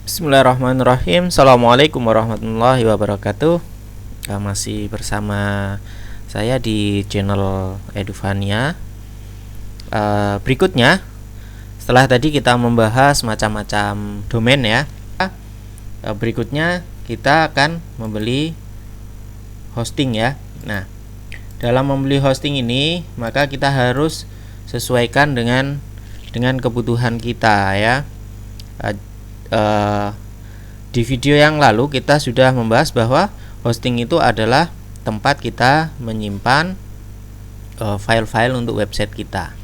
Bismillahirrahmanirrahim. Assalamualaikum warahmatullahi wabarakatuh. Masih bersama saya di channel Eduvania. Berikutnya, setelah tadi kita membahas macam-macam domain ya, berikutnya kita akan membeli hosting ya. Nah, dalam membeli hosting ini maka kita harus sesuaikan dengan kebutuhan kita ya. Di video yang lalu kita sudah membahas bahwa hosting itu adalah tempat kita menyimpan file-file untuk website kita.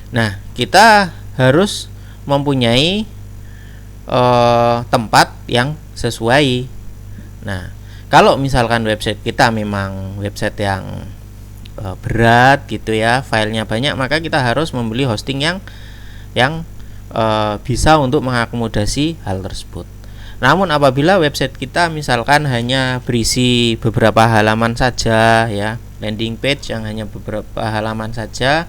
Nah, kita harus mempunyai tempat yang sesuai. Nah, kalau misalkan website kita memang website yang berat gitu ya, filenya banyak, maka kita harus membeli hosting yang bisa untuk mengakomodasi hal tersebut. Namun apabila website kita misalkan hanya berisi beberapa halaman saja ya, landing page yang hanya beberapa halaman saja,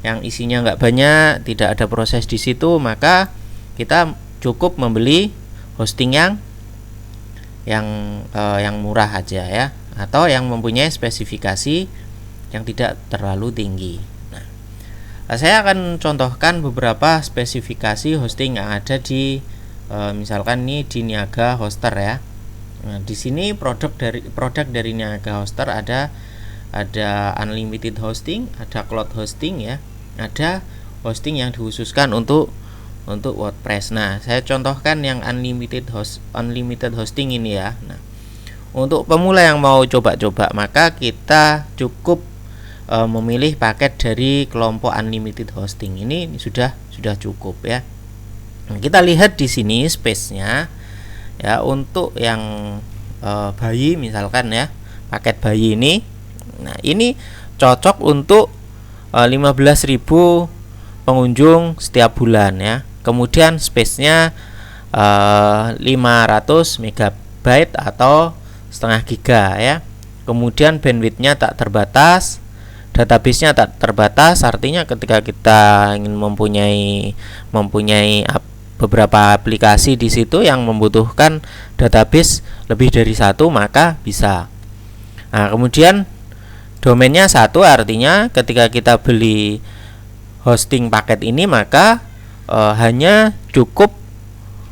yang isinya nggak banyak, tidak ada proses di situ, maka kita cukup membeli hosting yang murah aja ya, atau yang mempunyai spesifikasi yang tidak terlalu tinggi. Saya akan contohkan beberapa spesifikasi hosting yang ada di misalkan ini di Niaga Hoster ya. Nah, di sini produk dari Niaga Hoster ada unlimited hosting, ada cloud hosting ya, ada hosting yang dikhususkan untuk WordPress. Nah, saya contohkan yang unlimited hosting ini ya. Nah, untuk pemula yang mau coba-coba maka kita cukup memilih paket dari kelompok unlimited hosting. Ini sudah cukup ya. Nah, kita lihat di sini space-nya ya, untuk yang bayi misalkan ya, paket bayi ini. Nah, ini cocok untuk 15.000 pengunjung setiap bulan ya. Kemudian space-nya 500 MB atau setengah giga ya. Kemudian bandwidth-nya tak terbatas. Database-nya tak terbatas, artinya ketika kita ingin mempunyai beberapa aplikasi di situ yang membutuhkan database lebih dari satu, maka bisa. Nah, kemudian domainnya satu, artinya ketika kita beli hosting paket ini maka hanya cukup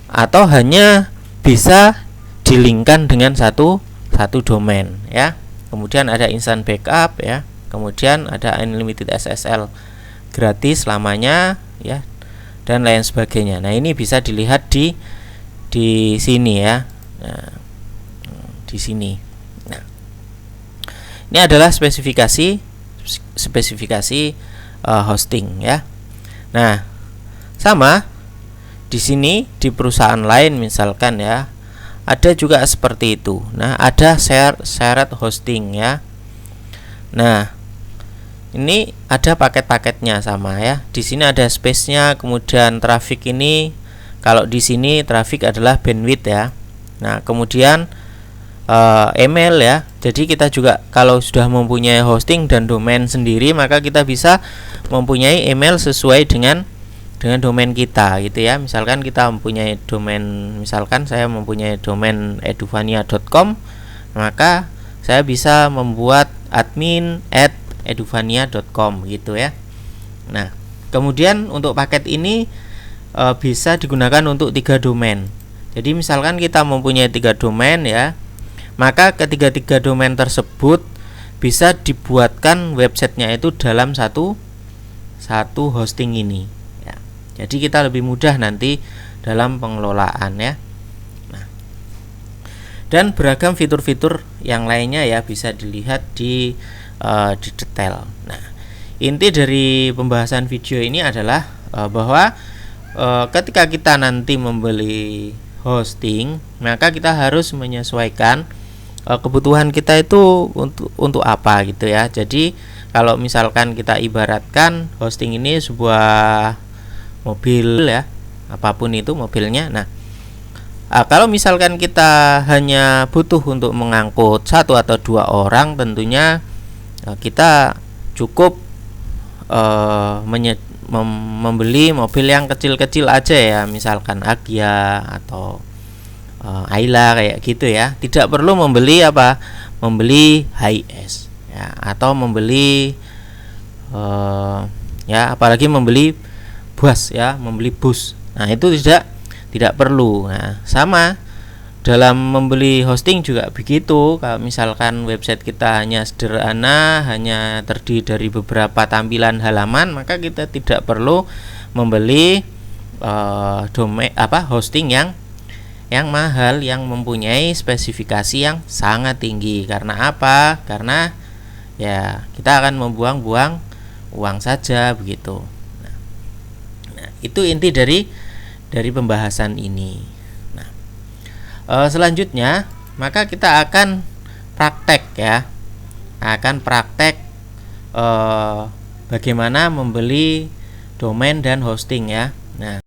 atau hanya bisa dilinkkan dengan satu domain ya. Kemudian ada instant backup ya. Kemudian ada unlimited SSL gratis selamanya ya, dan lain sebagainya. Nah, ini bisa dilihat di sini ya. Nah, di sini. Nah, ini adalah spesifikasi hosting ya. Nah, sama di sini di perusahaan lain misalkan ya, ada juga seperti itu. Nah, ada shared hosting ya. Nah, ini ada paket-paketnya sama ya. Di sini ada space-nya, kemudian traffic ini, kalau di sini traffic adalah bandwidth ya. Nah, kemudian email ya. Jadi kita juga kalau sudah mempunyai hosting dan domain sendiri, maka kita bisa mempunyai email sesuai dengan domain kita gitu ya. Misalkan kita mempunyai domain, misalkan saya mempunyai domain eduvania.com, maka saya bisa membuat admin@eduvania.com gitu ya. Nah, kemudian untuk paket ini bisa digunakan untuk 3 domain. Jadi misalkan kita mempunyai 3 domain ya, maka ketiga domain tersebut bisa dibuatkan websitenya itu dalam satu hosting ini ya. Jadi kita lebih mudah nanti dalam pengelolaan ya. Dan beragam fitur-fitur yang lainnya ya bisa dilihat di detail. Nah, inti dari pembahasan video ini adalah bahwa ketika kita nanti membeli hosting, maka kita harus menyesuaikan kebutuhan kita itu untuk apa gitu ya. Jadi kalau misalkan kita ibaratkan hosting ini sebuah mobil ya, apapun itu mobilnya. Nah, kalau misalkan kita hanya butuh untuk mengangkut 1 atau 2 orang, tentunya kita cukup membeli mobil yang kecil-kecil aja ya, misalkan Agya atau Ayla kayak gitu ya. Tidak perlu membeli membeli Hiace ya, atau membeli ya, apalagi membeli bus ya, membeli bus. Nah, itu tidak perlu. Nah, sama dalam membeli hosting juga begitu. Kalau misalkan website kita hanya sederhana, hanya terdiri dari beberapa tampilan halaman, maka kita tidak perlu membeli domain hosting yang mahal, yang mempunyai spesifikasi yang sangat tinggi. Karena apa? Karena ya kita akan membuang-buang uang saja begitu. Nah, itu inti dari pembahasan ini. Nah, selanjutnya maka kita akan praktek ya, bagaimana membeli domain dan hosting ya. Nah,